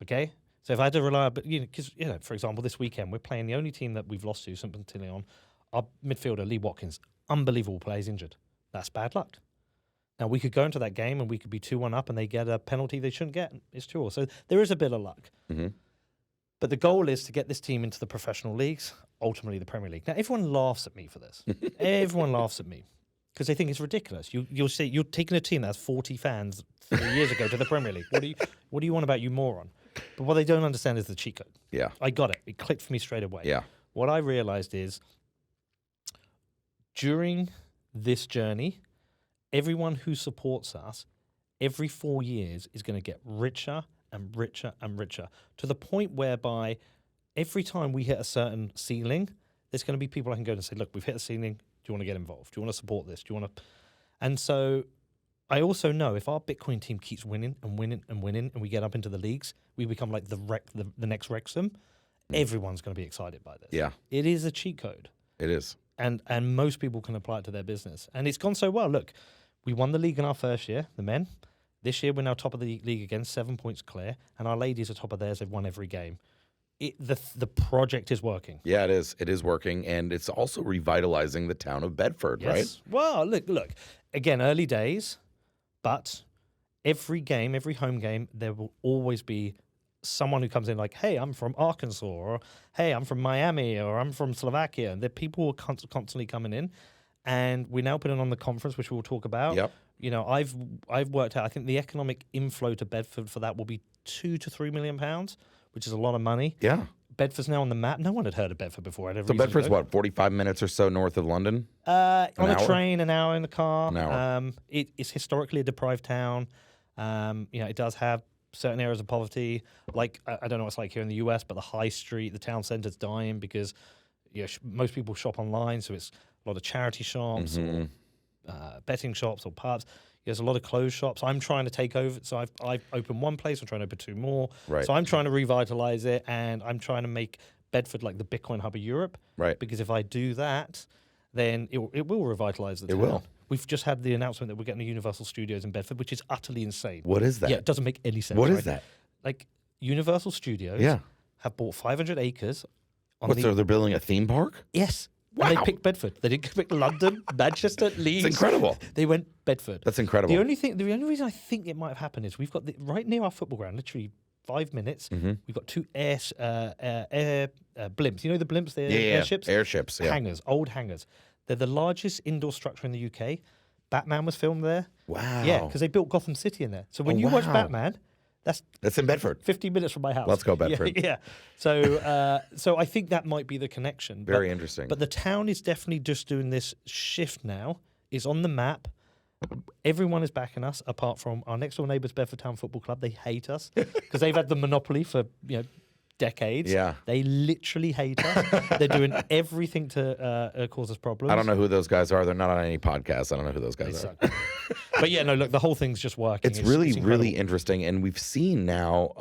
Speaker 4: Okay? So if I had to rely on, because, for example, this weekend, we're playing the only team that we've lost to, St. Pantaleon. Our midfielder, Lee Watkins, unbelievable player, is injured. That's bad luck. Now, we could go into that game and we could be 2-1 up and they get a penalty they shouldn't get. It's 2-2. So there is a bit of luck.
Speaker 1: Mm-hmm.
Speaker 4: But the goal is to get this team into the professional leagues, ultimately the Premier League. Now, everyone laughs at me for this. Everyone laughs at me because they think it's ridiculous. You'll see, you're taking a team that has 40 fans 3 years ago to the Premier League. What do you want about, you moron? But what they don't understand is the cheat code.
Speaker 1: Yeah.
Speaker 4: I got it. It clicked for me straight away.
Speaker 1: Yeah.
Speaker 4: What I realized is during this journey, everyone who supports us every 4 years is going to get richer and richer and richer, to the point whereby every time we hit a certain ceiling, there's going to be people I can go and say, look, we've hit a ceiling. Do you want to get involved? Do you want to support this? Do you want to? And so I also know if our Bitcoin team keeps winning and winning and winning and we get up into the leagues, we become like the next Wrexham, everyone's going to be excited by this.
Speaker 1: Yeah.
Speaker 4: It is a cheat code.
Speaker 1: It is.
Speaker 4: And most people can apply it to their business. And it's gone so well. Look, we won the league in our first year, the men. This year, we're now top of the league again, 7 points clear. And our ladies are top of theirs. They've won every game. The project is working.
Speaker 1: Yeah, it is. It is working. And it's also revitalizing the town of Bedford, right?
Speaker 4: Well, look. Again, early days. But every game, every home game, there will always be someone who comes in like, hey, I'm from Arkansas, or hey, I'm from Miami, or I'm from Slovakia. And the people are constantly coming in. And we're now putting on the conference, which we'll talk about.
Speaker 1: Yep.
Speaker 4: You know, I've worked out, I think the economic inflow to Bedford for that will be £2 to £3 million, which is a lot of money.
Speaker 1: Yeah.
Speaker 4: Bedford's now on the map. No one had heard of Bedford before.
Speaker 1: So Bedford's what, 45 minutes or so north of London?
Speaker 4: On a
Speaker 1: hour?
Speaker 4: train, an hour in the car.
Speaker 1: An hour.
Speaker 4: It's historically a deprived town. You know, it does have certain areas of poverty. Like, I don't know what it's like here in the US, but the high street, the town centre's dying because most people shop online. So it's a lot of charity shops or betting shops or pubs. There's a lot of closed shops. I'm trying to take over. So I've opened one place. I'm trying to open 2 more.
Speaker 1: Right.
Speaker 4: So I'm trying to revitalize it, and I'm trying to make Bedford like the Bitcoin hub of Europe.
Speaker 1: Right.
Speaker 4: Because if I do that, then it will revitalize the town.
Speaker 1: It will.
Speaker 4: We've just had the announcement that we're getting a Universal Studios in Bedford, which is utterly insane.
Speaker 1: What is that?
Speaker 4: Yeah, it doesn't make any sense.
Speaker 1: What
Speaker 4: right?
Speaker 1: is that?
Speaker 4: Like, Universal Studios have bought 500 acres.
Speaker 1: So they're building a theme park?
Speaker 4: Yes.
Speaker 1: Wow.
Speaker 4: And they picked Bedford. They didn't pick London, Manchester, Leeds.
Speaker 1: It's incredible.
Speaker 4: They went Bedford.
Speaker 1: That's incredible.
Speaker 4: The only reason I think it might have happened is we've got right near our football ground, literally 5 minutes. We've got 2 air blimps. You know the blimps? They're airships.
Speaker 1: Airships. Yeah.
Speaker 4: Hangars, old hangars. They're the largest indoor structure in the UK. Batman was filmed there.
Speaker 1: Wow.
Speaker 4: Yeah, because they built Gotham City in there. So when you watch
Speaker 1: wow.
Speaker 4: Batman, that's
Speaker 1: in Bedford.
Speaker 4: 15 minutes from my house.
Speaker 1: Let's go, Bedford.
Speaker 4: Yeah. So I think that might be the connection.
Speaker 1: Very interesting.
Speaker 4: But the town is definitely just doing this shift now. It's on the map. Everyone is backing us, apart from our next door neighbours, Bedford Town Football Club. They hate us because they've had the monopoly for decades.
Speaker 1: Yeah.
Speaker 4: They literally hate us. They're doing everything to cause us problems.
Speaker 1: I don't know who those guys are. They're not on any podcast. I don't know who those guys are.
Speaker 4: But yeah, no, look, the whole thing's just working.
Speaker 1: It's really interesting. And we've seen now,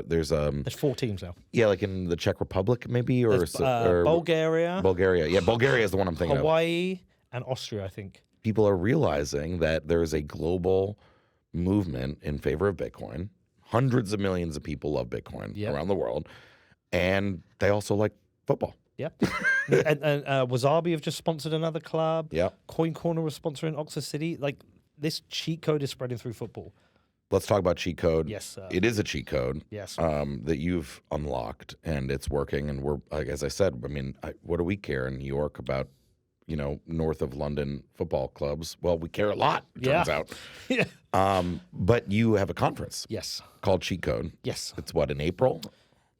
Speaker 1: there's
Speaker 4: 4 teams now.
Speaker 1: Yeah, like in the Czech Republic, maybe, or
Speaker 4: Bulgaria.
Speaker 1: Bulgaria. Yeah, Bulgaria is the one I'm thinking of.
Speaker 4: Hawaii and Austria, I think.
Speaker 1: People are realizing that there is a global movement in favor of Bitcoin. Hundreds of millions of people love Bitcoin around the world, and they also like football.
Speaker 4: Yeah. and Wasabi have just sponsored another club.
Speaker 1: Yeah.
Speaker 4: Coin Corner was sponsoring Oxford City. Like, this cheat code is spreading through football.
Speaker 1: Let's talk about cheat code.
Speaker 4: Yes, sir.
Speaker 1: It is a cheat code.
Speaker 4: Yes.
Speaker 1: That you've unlocked, and it's working. And we're, like, as I said, I mean, what do we care in New York about, north of London football clubs? Well, we care a lot, it turns out.
Speaker 4: Yeah.
Speaker 1: But you have a conference.
Speaker 4: Yes.
Speaker 1: Called Cheat Code.
Speaker 4: Yes.
Speaker 1: It's what, in April?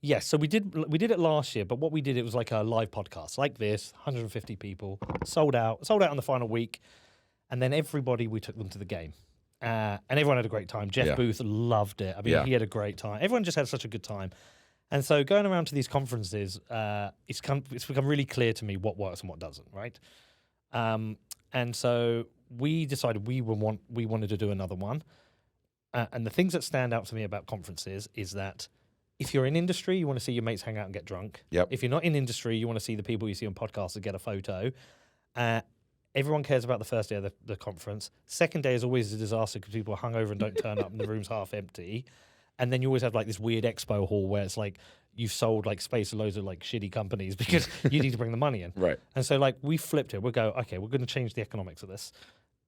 Speaker 4: Yes. So we did it last year, but what we did, it was like a live podcast like this, 150 people, sold out in the final week. And then we took them to the game. And everyone had a great time. Jeff Booth loved it. I mean, he had a great time. Everyone just had such a good time. And so going around to these conferences, it's become really clear to me what works and what doesn't, right? And so we decided we wanted to do another one. And the things that stand out to me about conferences is that if you're in industry, you want to see your mates hang out and get drunk.
Speaker 1: Yep.
Speaker 4: If you're not in industry, you want to see the people you see on podcasts and get a photo. Everyone cares about the first day of the conference. Second day is always a disaster because people are hungover and don't turn up and the room's half empty. And then you always have like this weird expo hall where it's like you've sold like space to loads of like shitty companies because you need to bring the money in.
Speaker 1: Right.
Speaker 4: And so like we flipped it. We go, okay, we're going to change the economics of this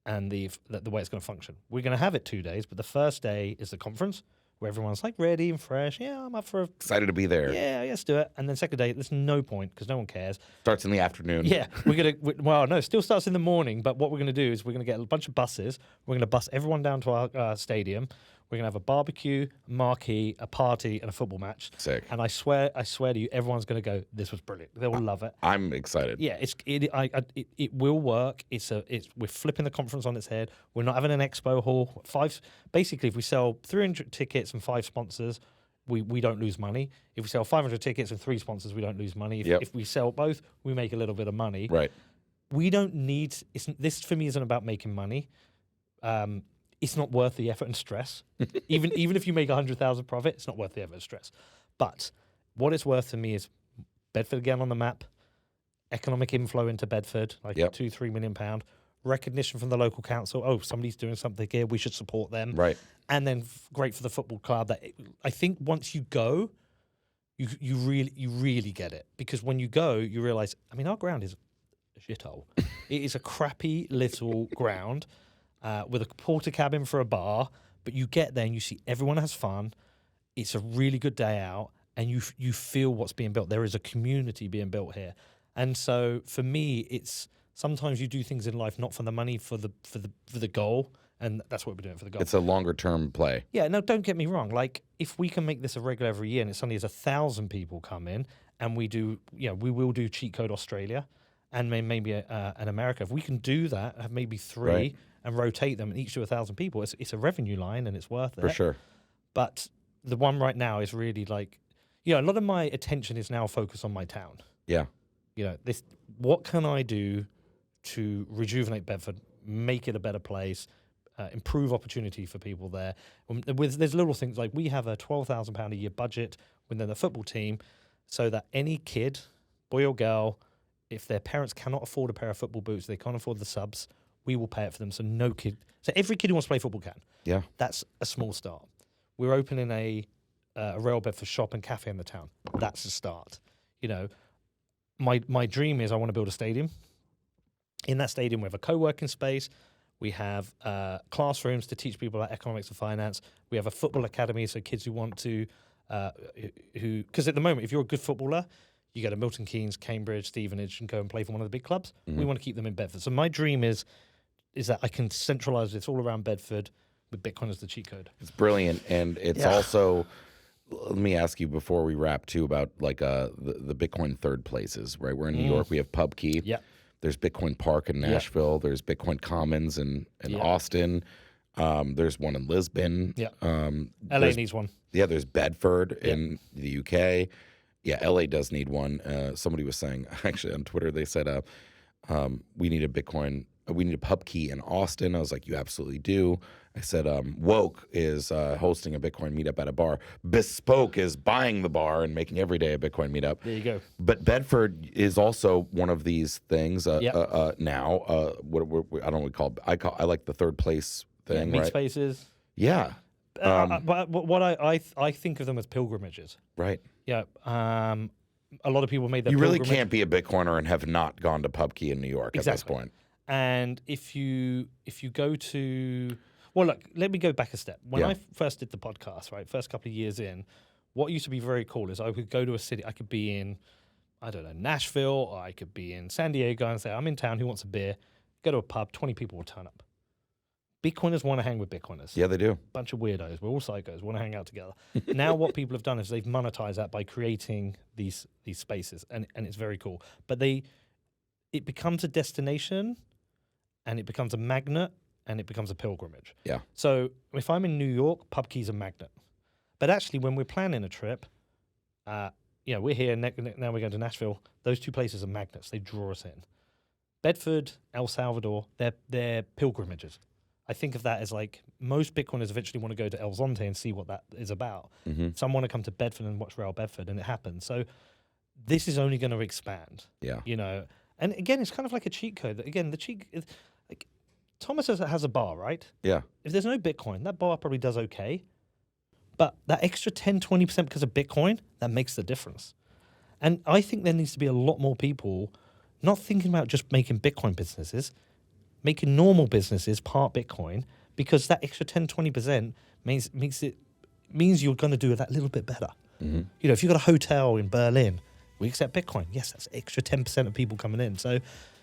Speaker 4: and the way it's going to function. We're going to have it 2 days, but the first day is the conference where everyone's like ready and fresh. Yeah, I'm up for
Speaker 1: excited to be there.
Speaker 4: Yeah, let's do it. And then second day, there's no point because no one cares.
Speaker 1: Starts in the afternoon.
Speaker 4: Yeah, it still starts in the morning. But what we're going to do is we're going to get a bunch of buses. We're going to bus everyone down to our stadium. We're going to have a barbecue, a marquee, a party, and a football match.
Speaker 1: Sick.
Speaker 4: And I swear to you, everyone's going to go, this was brilliant. They'll love it.
Speaker 1: I'm excited.
Speaker 4: Yeah, it will work. We're flipping the conference on its head. We're not having an expo hall. Basically, if we sell 300 tickets and 5 sponsors, we don't lose money. If we sell 500 tickets and 3 sponsors, we don't lose money. If we sell both, we make a little bit of money.
Speaker 1: Right.
Speaker 4: We don't need. This for me isn't about making money. It's not worth the effort and stress. even if you make 100,000 profit, it's not worth the effort and stress. But what it's worth to me is Bedford again on the map, economic inflow into Bedford, like £2-3 million, recognition from the local council. Oh, somebody's doing something here. We should support them.
Speaker 1: Right.
Speaker 4: And then great for the football club. That I think once you go, you really get it, because when you go, you realize. I mean, our ground is a shithole. It is a crappy little ground. With a porter cabin for a bar, but you get there and you see everyone has fun. it's a really good day out, and you feel what's being built. There is a community being built here. And so for me, it's sometimes you do things in life not for the money, for the goal, and that's what we're doing for the goal.
Speaker 1: It's a longer term play.
Speaker 4: Yeah, no, don't get me wrong. Like, if we can make this a regular every year, and it suddenly is 1,000 people come in, and we will do Cheat Code Australia, and maybe an America. If we can do that, have maybe 3
Speaker 1: Right.
Speaker 4: and rotate them, and each do 1,000 people, it's a revenue line, and it's worth it.
Speaker 1: For sure.
Speaker 4: But the one right now is really like, a lot of my attention is now focused on my town.
Speaker 1: Yeah.
Speaker 4: What can I do to rejuvenate Bedford, make it a better place, improve opportunity for people there? There's little things like we have a £12,000 a year budget within the football team, so that any kid, boy or girl, if their parents cannot afford a pair of football boots, they can't afford the subs, we will pay it for them. So every kid who wants to play football can.
Speaker 1: Yeah.
Speaker 4: That's a small start. We're opening a Royal Bedford shop and cafe in the town. That's a start. My dream is I want to build a stadium. In that stadium, we have a co-working space. We have classrooms to teach people about economics and finance. We have a football academy, so kids who want to, because at the moment, if you're a good footballer, you go to Milton Keynes, Cambridge, Stevenage, and go and play for one of the big clubs.
Speaker 1: Mm-hmm.
Speaker 4: We want to keep them in Bedford. So my dream is that I can centralize this all around Bedford with Bitcoin as the cheat code.
Speaker 1: It's brilliant, and it's also. Let me ask you before we wrap too about like the Bitcoin third places, right? We're in New York. We have PubKey.
Speaker 4: Yeah.
Speaker 1: There's Bitcoin Park in Nashville. There's Bitcoin Commons in Austin. There's one in Lisbon.
Speaker 4: Yeah. LA needs one.
Speaker 1: Yeah. There's Bedford in the UK. Yeah. LA does need one. Somebody was saying actually on Twitter, they said, we need a PubKey in Austin. I was like, you absolutely do. I said, Woke is hosting a Bitcoin meetup at a bar. Bespoke is buying the bar and making every day a Bitcoin meetup.
Speaker 4: There you go.
Speaker 1: But Bedford is also one of these things now. I don't know what we call it. I like the third place thing,
Speaker 4: Meet
Speaker 1: right?
Speaker 4: spaces.
Speaker 1: Yeah.
Speaker 4: But what I think of them as pilgrimages.
Speaker 1: Right.
Speaker 4: Yeah. A lot of people made that.
Speaker 1: You really
Speaker 4: pilgrimage.
Speaker 1: can't be a Bitcoiner and have not gone to PubKey in New York at this point.
Speaker 4: And if you go to, well, look, let me go back a step. When I first did the podcast, right, first couple of years in, what used to be very cool is I could go to a city. I could be in, I don't know, Nashville, or I could be in San Diego and say, I'm in town, who wants a beer? Go to a pub, 20 people will turn up. Bitcoiners want to hang with Bitcoiners.
Speaker 1: Yeah, they do.
Speaker 4: Bunch of weirdos. We're all psychos. We want to hang out together. Now what people have done is they've monetized that by creating these spaces, and it's very cool. But it becomes a destination, and it becomes a magnet, and it becomes a pilgrimage.
Speaker 1: Yeah.
Speaker 4: So if I'm in New York, PubKey's a magnet. But actually, when we're planning a trip, we're here, now we're going to Nashville. Those two places are magnets. They draw us in. Bedford, El Salvador, they're pilgrimages. I think of that as like most Bitcoiners eventually want to go to El Zonte and see what that is about.
Speaker 1: Mm-hmm.
Speaker 4: Some want to come to Bedford and watch Real Bedford, and it happens. So this is only going to expand.
Speaker 1: Yeah.
Speaker 4: And again, it's kind of like a cheat code. Again, the cheat, like Thomas has a bar, right?
Speaker 1: Yeah.
Speaker 4: If there's no Bitcoin, that bar probably does okay. But that extra 10, 20% because of Bitcoin, that makes the difference. And I think there needs to be a lot more people not thinking about just making Bitcoin businesses, making normal businesses part Bitcoin, because that extra 10, 20% means you're going to do that little bit better.
Speaker 1: Mm-hmm.
Speaker 4: If you've got a hotel in Berlin, we accept Bitcoin. Yes, that's extra 10% of people coming in. So,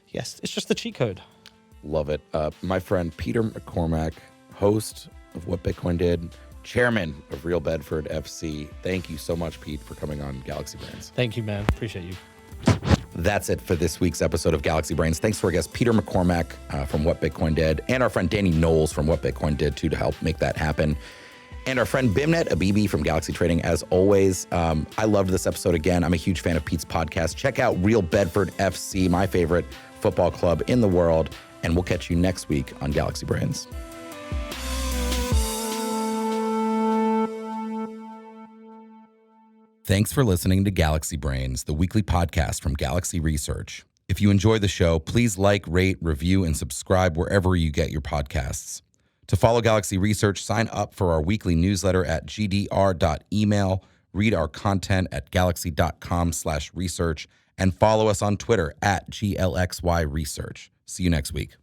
Speaker 4: yes, it's just the cheat code.
Speaker 1: Love it. My friend Peter McCormack, host of What Bitcoin Did, chairman of Real Bedford FC. Thank you so much, Pete, for coming on Galaxy Brains.
Speaker 4: Thank you, man. Appreciate you.
Speaker 1: That's it for this week's episode of Galaxy Brains. Thanks to our guest Peter McCormack from What Bitcoin Did, and our friend Danny Knowles from What Bitcoin Did too, to help make that happen. And our friend Beimnet Abebe from Galaxy Trading, as always. I loved this episode again. I'm a huge fan of Pete's podcast. Check out Real Bedford FC, my favorite football club in the world. And we'll catch you next week on Galaxy Brains. Thanks for listening to Galaxy Brains, the weekly podcast from Galaxy Research. If you enjoy the show, please like, rate, review, and subscribe wherever you get your podcasts. To follow Galaxy Research, sign up for our weekly newsletter at gdr.email, read our content at galaxy.com/research, and follow us on Twitter at GLXY Research. See you next week.